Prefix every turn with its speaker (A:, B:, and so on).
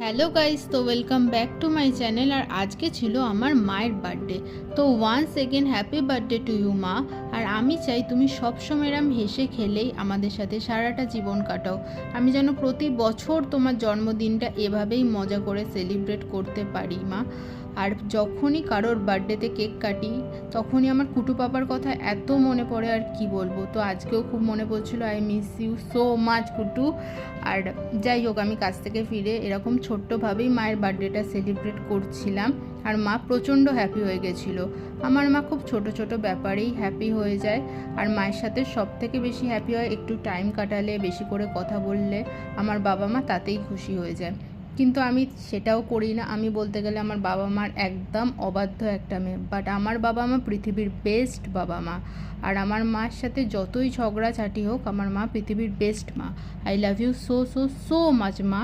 A: Hello guys, তো welcome back to my channel. আর আজকে ছিল আমার মায়ের বার্থডে। তো once again happy birthday to you মা। আর আমি চাই তুমি সবসময় এরম হেসে খেলেই আমাদের সাথে সারাটা জীবন কাটাও। আমি যেন প্রতি বছর তোমার জন্মদিনটা এভাবেই মজা করে সেলিব্রেট করতে পারি মা। আর যখনই কারোর বার্থডেতে কেক কাটি তখনই আমার কুটু পাপার কথা এত মনে পড়ে, আর কি বলবো। তো আজকেও খুব মনে পড়ছিল। I miss you so much Kutu. আর যাই হোক, আমি কাছ থেকে ফিরে এরকম ছোট্টভাবেই মায়ের বার্থডেটা সেলিব্রেট করছিলাম। আর মা প্রচণ্ড হ্যাপি হয়ে গেছিলো। আমার মা খুব ছোট ছোট ব্যাপারেই হ্যাপি হয়ে যায়। আর মায়ের সাথে সব থেকে বেশি হ্যাপি হয় একটু টাইম কাটালে, বেশি করে কথা বললে। আমার বাবা মা তাতেই খুশি হয়ে যায়। কিন্তু আমি সেটাও করি না। আমি বলতে গেলে আমার বাবা মার একদম অবাধ্য একটা মেয়ে। বাট আমার বাবা মা পৃথিবীর বেস্ট বাবা মা। আর আমার মার সাথে যতই ঝগড়াঝাটি হোক, আমার মা পৃথিবীর বেস্ট মা। I love you so so so much মা।